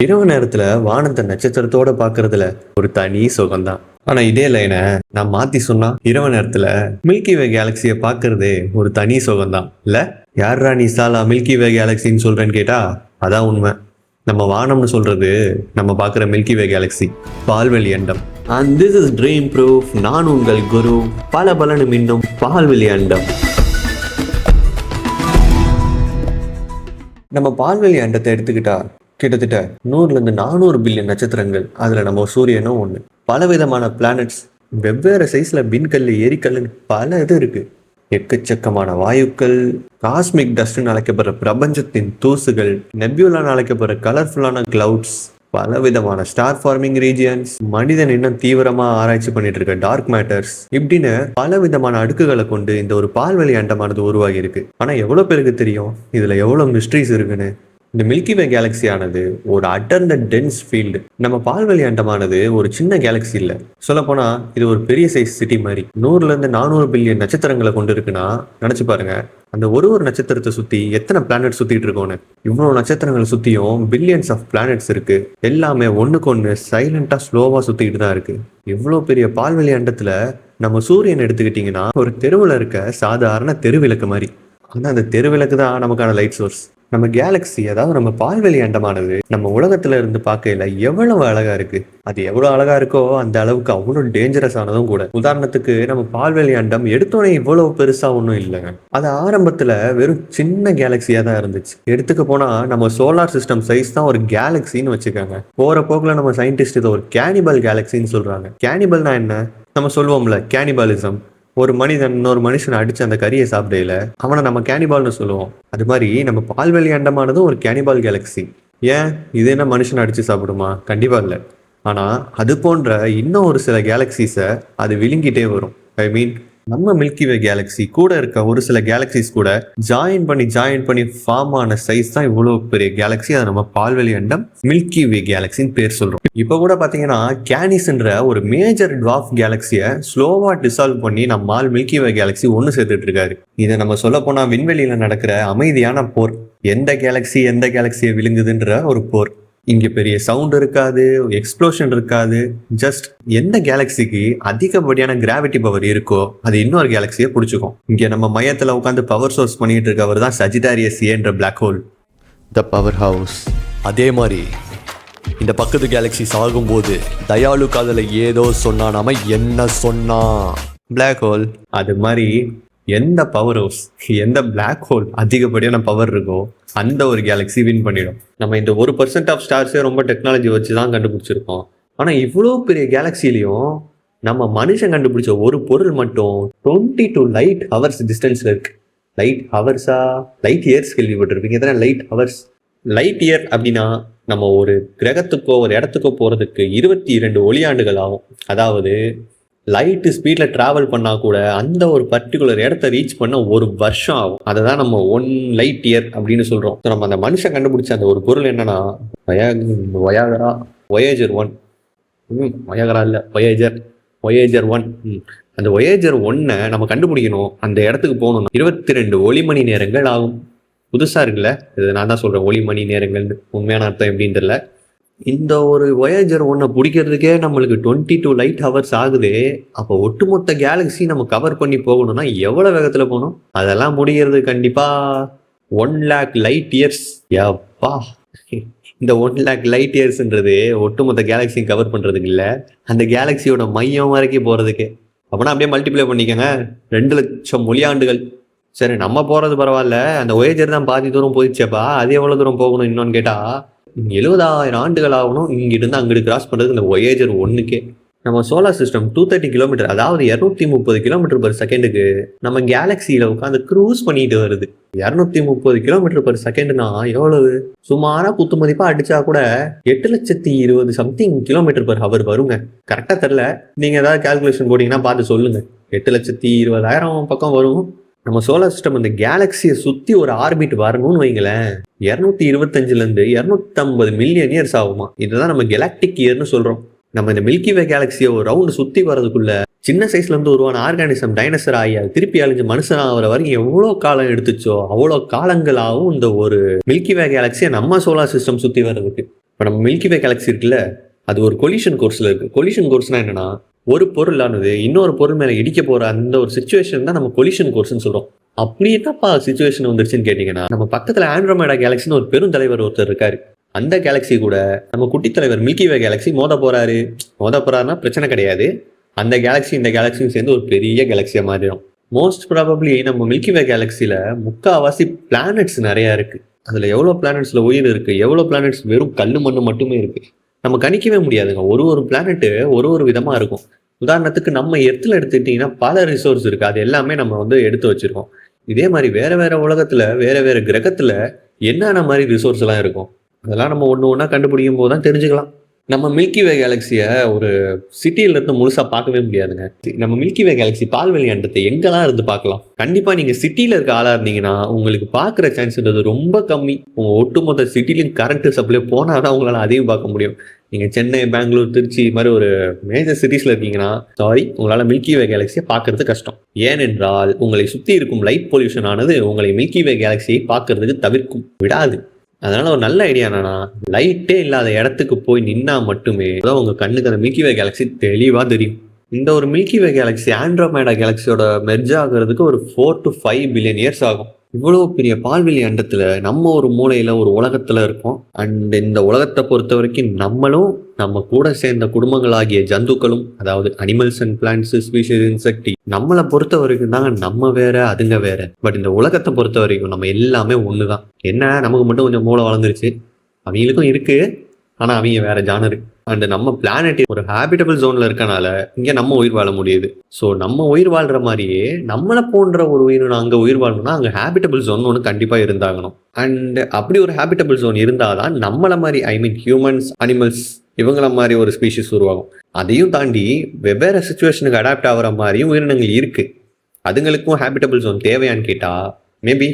இரவு நேரத்துல வானத்தை நட்சத்திரத்தோட பாக்குறதுல ஒரு தனி சுகம்தான். ஆனா இதே லைனை நான் மாத்தி சொன்னா, இரவு நேரத்துல மில்கி வே கேலக்சிய பாக்குறதே ஒரு தனி சுகம்தான் இல்ல. யாரா நீ சாலா மில்கி வே கேலக்சின்னு சொல்றேன்னு கேட்டா அதான் உண்மை. நம்ம வானம்னு சொல்றது நம்ம பாக்குற மில்கி வே கேலக்சி, பால்வெளி அண்டம். And this is dream proof. நான் உங்கள் குரு. பல பலனு மின்னும் பால்வெளி அண்டம். நம்ம பால்வெளி அண்டத்தை எடுத்துக்கிட்டா கிட்டத்தட்ட 100-400 பில்லியன் நட்சத்திரங்கள். அதுல நம்ம சூரியனும் ஒண்ணு. பலவிதமான பிளானட்ஸ், வெவ்வேறு சைஸ்ல விண்கல், எரிக்கல்னு பல இது இருக்கு. எக்கச்சக்கமான வாயுக்கள், காஸ்மிக் டஸ்ட்னு அழைக்கப்படுற பிரபஞ்சத்தின் தூசுகள், நெபியூலான்னு அழைக்கப்படுற கலர்ஃபுல்லான கிளவுட்ஸ், பலவிதமான ஸ்டார் ஃபார்மிங் ரீஜியன்ஸ், மனிதன் இன்னும் தீவிரமா ஆராய்ச்சி பண்ணிட்டு இருக்க டார்க் மேட்டர்ஸ், இப்படின்னு பலவிதமான அடுக்குகளை கொண்டு இந்த ஒரு பால்வெளி அண்டமானது உருவாகி இருக்கு. ஆனா எவ்வளவு பேருக்கு தெரியும் இதுல எவ்வளவு மிஸ்ட்ரிஸ் இருக்குன்னு? இந்த மில்கி வே கேலக்சி ஆனது ஒரு அடர்ந்த டென்ஸ் ஃபீல்டு. நம்ம பால்வெளி அண்டமானது ஒரு சின்ன கேலக்சி இல்ல. சொல்ல போனா இது ஒரு பெரிய சைஸ் சிட்டி மாதிரி. 100-400 பில்லியன் நட்சத்திரங்களை கொண்டு இருக்குன்னா நினைச்சு பாருங்க, அந்த ஒரு நட்சத்திரத்தை சுத்தி எத்தனை பிளானட் சுத்திட்டு இருக்கோன்னு. இவ்வளவு நட்சத்திரங்களை சுத்தியும் பில்லியன்ஸ் ஆஃப் பிளானட்ஸ் இருக்கு. எல்லாமே ஒண்ணுக்கு ஒண்ணு சைலண்டா ஸ்லோவா சுத்திக்கிட்டு தான் இருக்கு. இவ்வளவு பெரிய பால்வெளி அண்டத்துல நம்ம சூரியன் எடுத்துக்கிட்டீங்கன்னா ஒரு தெருவுல இருக்க சாதாரண தெருவிளக்கு மாதிரி. ஆனா அந்த தெருவிளக்கு தான் நமக்கான லைட் சோர்ஸ். நம்ம கேலக்சி, அதாவது நம்ம பால்வெளி அண்டமானது நம்ம உலகத்துல இருந்து பார்க்கல எவ்வளவு அழகா இருக்கு. அது எவ்வளவு அழகா இருக்கோ அந்த அளவுக்கு அவ்வளவு டேஞ்சரஸ் ஆனதும் கூட. உதாரணத்துக்கு நம்ம பால்வெளி அண்டம் எடுத்தோடனே இவ்வளவு பெருசா ஒன்றும் இல்லைங்க. அது ஆரம்பத்துல வெறும் சின்ன கேலக்சியா தான் இருந்துச்சு. எடுத்துக்க போனா நம்ம சோலார் சிஸ்டம் சைஸ் தான் ஒரு கேலக்சின்னு வச்சுக்காங்க. போற போக்குல நம்ம சயின்டிஸ்ட் இதை ஒரு கேனிபல் கேலக்சின்னு சொல்றாங்க. கேனிபல்னா என்ன? நம்ம சொல்லுவோம்ல கேனிபாலிசம். ஒரு மனிதன் இன்னொரு மனுஷனை அடிச்சு அந்த கறியை சாப்பிடையில அவனை நம்ம கேனிபால்னு சொல்லுவோம். அது மாதிரி நம்ம பால்வெளி அண்டமானதும் ஒரு கேனிபால் கேலக்சி. ஏன் இது என்ன மனுஷனை அடிச்சு சாப்பிடுமா? கண்டிப்பா இல்லை. ஆனா அது போன்ற இன்னும் ஒரு சில கேலக்சிஸை அது விழுங்கிட்டே வரும். ஐ மீன் நம்ம மில்கி வே கேலக்சி கூட இருக்க ஒரு சில கேலக்சிஸ் கூட ஜாயின் பண்ணி ஃபார்ம் ஆன சைஸ் தான் இவ்வளவு பெரிய கேலக்சி. அதை நம்ம பால்வெளி அண்டம் மில்கி வே கேலக்சின்னு பேர் சொல்றோம். இப்ப கூட பாத்தீங்கன்னா கேனிஸ்ன்ற ஒரு மேஜர் டுவார்ஃப் கேலக்சியை ஸ்லோவா டிசால்வ் பண்ணி நம்ம மில்கி வே கேலக்சி ஒன்னு சேர்த்துட்டு இருக்காரு. இதை நம்ம சொல்ல போனா விண்வெளியில நடக்கிற அமைதியான போர். எந்த கேலக்சியை விழுங்குதுன்ற ஒரு போர். இங்க பெரிய சவுண்ட் இருக்காது, எக்ஸ்ப்ளோஷன் இருக்காது. ஜஸ்ட் எந்த கேலக்சிக்கு அதிகப்படியான கிராவிட்டி பவர் இருக்கோ அது இன்னொரு கேலக்சியை பிடிச்சிக்கும். இங்க நம்ம மையத்துல உட்காந்து பவர் சோர்ஸ் பண்ணிட்டு இருக்கவர் தான் சஜிடாரியஸ் என்ற black hole, the power house. அதே மாதிரி இந்த பக்கத்து கேலக்சி சாகும்போது தயாளு காதல ஏதோ சொன்னா, நாம என்ன சொன்னா பிளாக் ஹோல். அது மாதிரி எந்த பவர் ஹவுஸ், எந்த பிளாக் ஹோல் அதிகப்படியான பவர் இருக்கோ அந்த ஒரு கேலக்சி வின் பண்ணிடும். நம்ம இந்த 1% ஆஃப் ஸ்டார்ஸே ரொம்ப டெக்னாலஜி வச்சு தான் கண்டுபிடிச்சிருக்கோம். ஆனா இவ்வளோ பெரிய கேலக்சிலையும் நம்ம மனுஷன் கண்டுபிடிச்ச ஒரு பொருள் மட்டும் 22 லைட் ஹவர்ஸ் டிஸ்டன்ஸ்ல இருக்கு. லைட் ஹவர்ஸா? லைட் இயர்ஸ் கேள்விப்பட்டிருப்பீங்க தானே. லைட் ஹவர்ஸ், லைட் இயர் அப்படின்னா நம்ம ஒரு கிரகத்துக்கோ ஒரு இடத்துக்கோ போறதுக்கு 22 ஒளியாண்டுகள் ஆகும். அதாவது லைட்டு ஸ்பீடில் ட்ராவல் பண்ணால் கூட அந்த ஒரு பர்டிகுலர் இடத்த ரீச் பண்ண ஒரு வருஷம் ஆகும். அதை தான் நம்ம 1 லைட் இயர் அப்படின்னு சொல்கிறோம். ஸோ நம்ம அந்த மனுஷன் கண்டுபிடிச்ச அந்த ஒரு பொருள் என்னன்னா வொயேஜர் 1. வயாகரா இல்லை, வொயேஜர் 1. அந்த வொயேஜர் 1 நம்ம கண்டுபிடிக்கணும். அந்த இடத்துக்கு போகணும்னா 22 ஒளி மணி நேரங்கள் ஆகும். புதுசாக இருக்குல்ல, இது நான் தான் சொல்கிறேன் ஒளி மணி நேரங்கள். உண்மையான அர்த்தம் எப்படின்னு தெரியல. இந்த ஒரு வொயேஜர் 1 பிடிக்கிறதுக்கே நம்மளுக்கு 22 லைட் ஹவர்ஸ் ஆகுது. அப்போ ஒட்டுமொத்த கேலக்சி நம்ம கவர் பண்ணி போகணும்னா எவ்வளவு வேகத்துல போகணும்? அதெல்லாம் முடிகிறது கண்டிப்பா 1 lakh லைட் இயர்ஸ். யப்பா, இந்த 1 lakh லைட் இயர்ஸ்ன்றது ஒட்டுமொத்த கேலக்சி கவர் பண்றதுக்கு இல்ல, அந்த கேலக்சியோட மையம் வரைக்கும் போறதுக்கு. அப்படின்னா அப்படியே மல்டிப்ளை பண்ணிக்கோங்க, 2 லட்சம் ஒளியாண்டுகள். சரி, நம்ம போறது பரவாயில்ல, அந்த வொயேஜர் தான் பாதி தூரம் போயிடுச்சேப்பா, அது எவ்வளவு தூரம் போகணும் இன்னொன்னு கேட்டா 70,000 ஆண்டுகள் ஆகணும் இங்கிருந்து அங்கிட்டு கிராஸ் பண்றதுக்கு இந்த வொயேஜர் 1க்கே. நம்ம சோலார் சிஸ்டம் 230 கிலோமீட்டர், அதாவது 230 கிலோமீட்டர் பர் செகண்டுக்கு நம்ம கேலக்சியில உட்காந்து க்ரூஸ் பண்ணிட்டு வருது. 230 கிலோமீட்டர் பர் செகண்ட்னா எவ்வளவு? சுமாரா குத்து மதிப்பா அடிச்சா கூட 8,20,000 சம்திங் கிலோமீட்டர் பர் ஹவர் வருங்க. கரெக்டா தெரியல, நீங்க ஏதாவது கால்குலேஷன் போட்டீங்கன்னா பார்த்து சொல்லுங்க. 8,20,000 பக்கம் வரும். நம்ம சோலார் சிஸ்டம் இந்த கேலக்சியை சுத்தி ஒரு ஆர்பிட் வரணும்னு வைங்களேன், 225 250 மில்லியன் இயர்ஸ் ஆகுமா. இதுதான் நம்ம கெலாக்டிக் இயர்னு சொல்றோம். நம்ம இந்த மில்கி வே கேலக்சியை ஒரு ரவுண்டு சுத்தி வர்றதுக்குள்ள சின்ன சைஸ்ல இருந்து உருவான ஆர்கானிசம் டைனோசர் ஆகி திருப்பி அழிஞ்சு மனுஷன் ஆகிற வரைக்கும் எவ்வளோ காலம் எடுத்துச்சோ அவ்வளோ காலங்களாகவும் இந்த ஒரு மில்கி வே கேலக்சியை நம்ம சோலார் சிஸ்டம் சுத்தி வர்றதுக்கு. இப்போ நம்ம மில்கி வே கேலக்ஸி இருக்குல்ல, அது ஒரு கொலிஷன் கோர்ஸில் இருக்குது. கொலிஷன் கோர்ஸ்னால் என்னென்னா, ஒரு பொருளானது இன்னொரு பொருள் மேலே இடிக்க போகிற அந்த ஒரு சுச்சுவேஷன் தான் நம்ம கொலிஷன் கோர்ஸ்னு சொல்கிறோம். அப்படி என்னப்பா சுச்சுவேஷன் வந்துருச்சுன்னு கேட்டிங்கன்னா, நம்ம பக்கத்தில் ஆண்ட்ரோமேடா கேலக்சின்னு ஒரு பெருந்தலைவர் ஒருத்தர் இருக்காரு. அந்த கேலக்ஸி கூட நம்ம குட்டி தலைவர் மில்கி வே கேலக்ஸி மோத போறாருன்னா பிரச்சனை கிடையாது. அந்த கேலக்ஸி இந்த கேலக்ஸியும் சேர்ந்து ஒரு பெரிய கேலக்ஸியாக மாறிடும். மோஸ்ட் ப்ராபப்ளி நம்ம மில்கி வே கேலக்ஸியில் முக்கால்வாசி பிளானட்ஸ் நிறையா இருக்குது. அதில் எவ்வளோ பிளானட்ஸில் உயிர் இருக்குது, எவ்வளோ பிளானட்ஸ் வெறும் கல் மண்ணு மட்டுமே இருக்குது, நம்ம கணிக்கவே முடியாதுங்க. ஒரு பிளானட்டு ஒரு விதமாக இருக்கும். உதாரணத்துக்கு நம்ம எர்த்தில் எடுத்துக்கிட்டிங்கன்னா பல ரிசோர்ஸ் இருக்குது. அது எல்லாமே நம்ம எடுத்து வச்சுருக்கோம். இதே மாதிரி வேறு உலகத்தில் வேறு கிரகத்தில் என்னென்ன மாதிரி ரிசோர்ஸ் எல்லாம் இருக்கும், அதெல்லாம் நம்ம ஒன்றா கண்டுபிடிக்கும் போது தான் தெரிஞ்சுக்கலாம். நம்ம மில்கி வே கேலக்ஸியை ஒரு சிட்டியிலேருந்து முழுசாக பார்க்கவே முடியாதுங்க. நம்ம மில்கி வே கேலக்ஸி பால்வெளி அண்டத்தை எங்கெல்லாம் இருந்து பார்க்கலாம். கண்டிப்பாக நீங்கள் சிட்டியில் இருக்க ஆளாக இருந்தீங்கன்னா உங்களுக்கு பார்க்குற சான்ஸ்ன்றது ரொம்ப கம்மி. உங்கள் ஒட்டுமொத்த சிட்டிலையும் கரண்ட்டு சப்ளை போனால் தான் உங்களால் அதையும் பார்க்க முடியும். நீங்கள் சென்னை, பெங்களூர், திருச்சி இது மாதிரி ஒரு மேஜர் சிட்டிஸில் இருக்கீங்கன்னா உங்களால் மில்கி வே கேலக்ஸியை பார்க்கறது கஷ்டம். ஏனென்றால் உங்களை சுற்றி இருக்கும் லைட் பொல்யூஷன் ஆனது உங்களை மில்கி வே கேலக்ஸியை பார்க்கறதுக்கு தவிர்க்கும் விடாது. அதனால ஒரு நல்ல ஐடியா என்னன்னா, லைட்டே இல்லாத இடத்துக்கு போய் நின்னா மட்டுமே உங்க கண்ணுக்கு அந்த மில்கி வே கேலக்ஸி தெளிவா தெரியும். இந்த ஒரு மில்கி வே கேலக்ஸி ஆண்ட்ரோமேடா கேலக்ஸியோட மெர்ஜ் ஆகிறதுக்கு ஒரு 4 to 5 பில்லியன் இயர்ஸ் ஆகும். இவ்வளோ பெரிய பால்வெளி அண்டத்துல நம்ம ஒரு மூலையில ஒரு உலகத்துல இருக்கோம். அண்ட் இந்த உலகத்தை பொறுத்த வரைக்கும் நம்மளும் நம்ம கூட சேர்ந்த குடும்பங்களாகிய ஜந்துக்களும், அதாவது animals and plants, species, insect, நம்மளை பொறுத்த வரைக்கும் தாங்க நம்ம வேற அதுங்க வேற. பட் இந்த உலகத்தை பொறுத்த வரைக்கும் நம்ம எல்லாமே ஒண்ணுதான். என்ன நமக்கு மட்டும் கொஞ்சம் மூளை வளர்ந்துருச்சு, அவங்களுக்கும் இருக்கு, ஆனா அவங்க வேற ஜானர். அண்ட் நம்ம பிளானட் ஒரு ஹேபிட்டபிள் ஜோன்ல இருக்கனால இங்க நம்ம உயிர் வாழ முடியுது. ஸோ நம்ம உயிர் வாழ்ற மாதிரியே நம்மளை போன்ற ஒரு உயிரினம் அங்கே உயிர் வாழணும்னா அங்கே ஹேபிட்டபிள் ஜோன் ஒன்று கண்டிப்பாக இருந்தாகணும். அண்ட் அப்படி ஒரு ஹேபிட்டபிள் ஜோன் இருந்தாதான் நம்மளை மாதிரி ஹியூமன்ஸ், அனிமல்ஸ் இவங்கள மாதிரி ஒரு ஸ்பீஷிஸ் உருவாகும். அதையும் தாண்டி வெவ்வேறு சுச்சுவேஷனுக்கு அடாப்ட் ஆகிற மாதிரியும் உயிரினங்கள் இருக்கு. அதுங்களுக்கும் ஹேபிட்டபிள் ஜோன் தேவையான்னு கேட்டா மேபி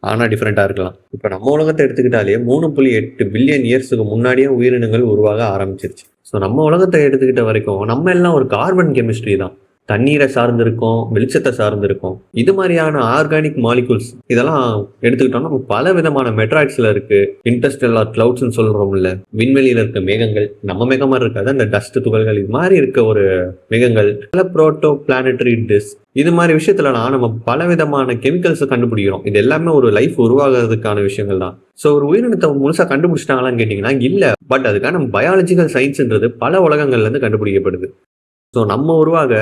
ஆனால் டிஃப்ரெண்ட்டாக இருக்கலாம். இப்போ நம்ம உலகத்தை எடுத்துக்கிட்டாலே 3.8 பில்லியன் இயர்ஸுக்கு முன்னாடியே உயிரினங்கள் உருவாக ஆரம்பிச்சிருச்சு. ஸோ நம்ம உலகத்தை எடுத்துக்கிட்ட வரைக்கும் நம்ம எல்லாம் ஒரு கார்பன் கெமிஸ்ட்ரி தான். தண்ணீரை சார்ந்திருக்கோம், வெளிச்சத்தை சார்ந்திருக்கோம். இது மாதிரியான ஆர்கானிக் மாலிகூல்ஸ் இதெல்லாம் எடுத்துக்கிட்டோம்னா நம்ம பல விதமான மெட்ராய்ட்ஸ்ல இருக்கு. இன்டர்ஸ்டெல்லார் கிளவுட்ஸ்ன்னு சொல்றோம்ல, விண்வெளியில இருக்க மேகங்கள், நம்ம மேகம் மாதிரி இருக்காது, அந்த டஸ்ட் துகள்கள் இது மாதிரி இருக்க ஒரு மேகங்கள், பல புரோட்டோ பிளானட்டரி டிஸ்க், இது மாதிரி விஷயத்துலலாம் நம்ம பல விதமான கெமிக்கல்ஸை கண்டுபிடிக்கிறோம். இது எல்லாமே ஒரு லைஃப் உருவாகிறதுக்கான விஷயங்கள் தான். ஸோ ஒரு உயிரினத்தை முழுசா கண்டுபிடிச்சிட்டாங்களான்னு கேட்டீங்கன்னா இல்ல. பட் அதுக்கான பயாலஜிக்கல் சயின்ஸ்ன்றது பல உலகங்கள்ல இருந்து கண்டுபிடிக்கப்படுது. ஸோ நம்ம உருவாக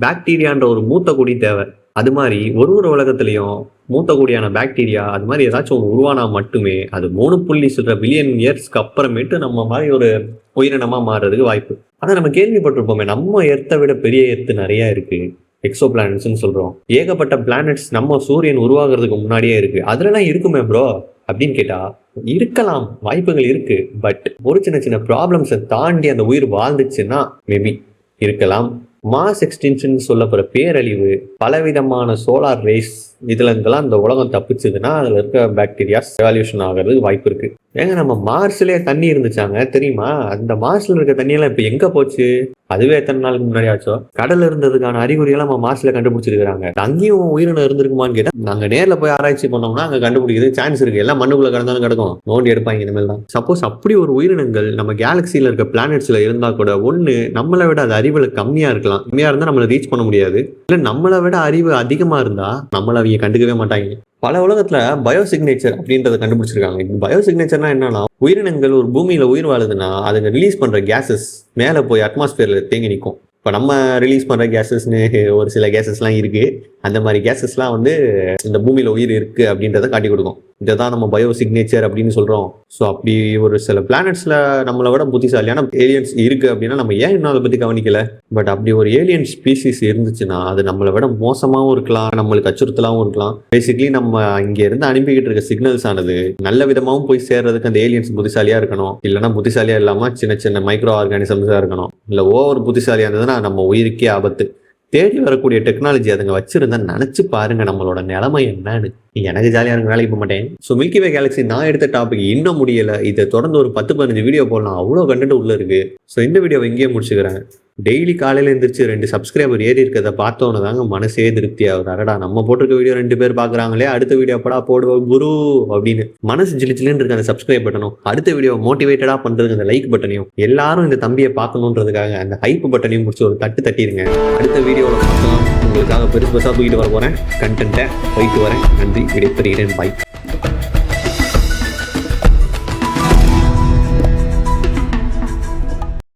பாக்டீரியான்ற ஒரு மூத்த குடி தேவை. அது மாதிரி ஒரு உலகத்திலையும் மூத்த குடியான பாக்டீரியா அது மாதிரி ஏதாச்சும் ஒரு உருவானா மட்டுமே அது 3.0 பில்லியன் இயர்ஸ்க்கு அப்புறமேட்டு நம்ம மாதிரி ஒரு உயிரினமா மாறுறதுக்கு வாய்ப்பு. ஆனா நம்ம கேள்விப்பட்டிருப்போமே, நம்ம எர்த்தை விட பெரிய எர்த்து நிறைய இருக்கு, எக்ஸோ பிளானட்ஸ்ன்னு சொல்றோம். ஏகப்பட்ட பிளானட்ஸ் நம்ம சூரியன் உருவாகிறதுக்கு முன்னாடியே இருக்கு. அதுலலாம் இருக்குமே ப்ரோ அப்படின்னு கேட்டா இருக்கலாம், வாய்ப்புகள் இருக்கு. பட் ஒரு சின்ன ப்ராப்ளம்ஸை தாண்டி அந்த உயிர் வாழ்ந்துச்சுன்னா மேபி இருக்கலாம். மாஸ் எக்ஸ்டென்ஷன் சொல்லப்படுற பேரழிவு, பலவிதமான சோலார் ரேஸ், இதுல இருந்தெல்லாம் இந்த உலகம் தப்பிச்சதுன்னா அதுல இருக்க பாக்டீரியாஸ் எவால்யூஷன் ஆகிறதுக்கு வாய்ப்பு இருக்கு. ஏங்க நம்ம மார்ஸ்லயே தண்ணி இருந்துச்சாங்க தெரியுமா? அந்த மார்ஸ்ல இருக்க தண்ணியெல்லாம் இப்ப எங்க போச்சு? அதுவே எத்தனை நாளுக்கு முன்னாடி ஆச்சோ. கடல் இருந்ததுக்கான அறிகுறியெல்லாம் நம்ம மார்ஸ்ல கண்டுபிடிச்சிருக்காங்க. அங்கேயும் உயிரினம் இருந்திருக்குமான்னு கேட்டா நாங்க நேர்ல போய் ஆராய்ச்சி பண்ணோம்னா அங்க கண்டுபிடிக்கிறது சான்ஸ் இருக்கு. எல்லாம் மண்ணுக்குள்ள கடந்தாலும் கிடக்கும், நோண்டி எடுப்பாங்க இனிமேல் தான். சப்போஸ் அப்படி ஒரு உயிரினங்கள் நம்ம கேலக்சியில இருக்க பிளானட்ஸ்ல இருந்தா கூட ஒண்ணு நம்மளை விட அது அறிவுல கம்மியா இருக்கலாம். கம்மியா இருந்தா நம்மளை ரீச் பண்ண முடியாது. இல்ல நம்மளை விட அறிவு அதிகமா இருந்தா நம்மள அவங்க கண்டுக்கவே மாட்டாங்க. பல உலகத்துல பயோசிக்னேச்சர் அப்படின்றத கண்டுபிடிச்சிருக்காங்க. பயோசிக்னேச்சர்னா என்னன்னா, உயிரினங்கள் ஒரு பூமியில உயிர் வாழுதுன்னா அதுங்க ரிலீஸ் பண்ற கேசஸ் மேல போய் அட்மாஸ்பியர்ல தேங்கி நிற்கும். இப்போ நம்ம ரிலீஸ் பண்ற கேசஸ்னு ஒரு சில கேசஸ்லாம் இருக்கு. அந்த மாதிரி கேசஸ்லாம் இந்த பூமியில உயிர் இருக்கு அப்படின்றத காட்டி கொடுக்கும். இதைதான் நம்ம பயோ சிக்னேச்சர் அப்படின்னு சொல்றோம். ஸோ அப்படி ஒரு சில பிளானட்ஸ்ல நம்மளை விட புத்திசாலியான ஏலியன்ஸ் இருக்கு அப்படின்னா நம்ம ஏன் இன்னும் அதை பத்தி கவனிக்கல? பட் அப்படி ஒரு ஏலியன் ஸ்பீசிஸ் இருந்துச்சுன்னா அது நம்மளை விட மோசமாகவும் இருக்கலாம், நம்மளுக்கு அச்சுறுத்தலாகவும் இருக்கலாம். பேசிக்கலி நம்ம இங்க இருந்து அனுப்பிக்கிட்டு இருக்க சிக்னல்ஸ் ஆனது நல்ல விதமாகவும் போய் சேர்றதுக்கு அந்த ஏலியன்ஸ் புத்திசாலியா இருக்கணும். இல்லைன்னா புத்திசாலியா இல்லாம சின்ன மைக்ரோ ஆர்கானிசம்ஸா இருக்கணும். இல்லை ஓவர் புத்திசாலியா இருந்ததுன்னா நம்ம உயிருக்கே ஆபத்து. தேடி வரக்கூடிய டெக்னாலஜி அதுங்க வச்சிருந்தா நினைச்சு பாருங்க நம்மளோட நிலைமை என்னன்னு. எனக்கு ஜாலியா இருக்கு, வேலைக்கு போக மாட்டேன். ஸோ மில்கி வே கேலக்ஸி நான் எடுத்த டாபிக் இன்னும் முடியல. இதை தொடர்ந்து ஒரு 10-15 வீடியோ போடலாம், அவ்வளோ கண்டென்ட் உள்ள இருக்கு. ஸோ இந்த வீடியோவை இங்கேயே முடிச்சுக்கிறேன். டெய்லி காலையில் எழுந்திரிச்சு 2 சப்ஸ்கிரைபர் ஏறி இருக்கிறத பார்த்தோன்னு தாங்க மனசே திருப்தி ஆகுது. அடடா நம்ம போட்டிருக்க வீடியோ 2 பேர் பார்க்குறாங்களே, அடுத்த வீடியோ எப்படா போடுவோம் குரு அப்படின்னு மனசு ஜிலிச்சிலின்னு இருக்க அந்த சப்ஸ்கிரைப் பட்டனும், அடுத்த வீடியோ மோட்டிவேட்டடாக பண்ணுறதுக்கு அந்த லைக் பட்டனையும், எல்லாரும் இந்த தம்பியை பார்க்கணுன்றதுக்காக அந்த ஹைப் பட்டனையும் முடிச்சு ஒரு தட்டிடுங்க. அடுத்த வீடியோவில் பார்க்கலாம். உங்களுக்காக பெருசாக தூக்கிட்டு வர போகிறேன் கண்டென்ட்டை. போயிட்டு வரேன். நன்றி, விடைபெறுகிறேன். பாய்.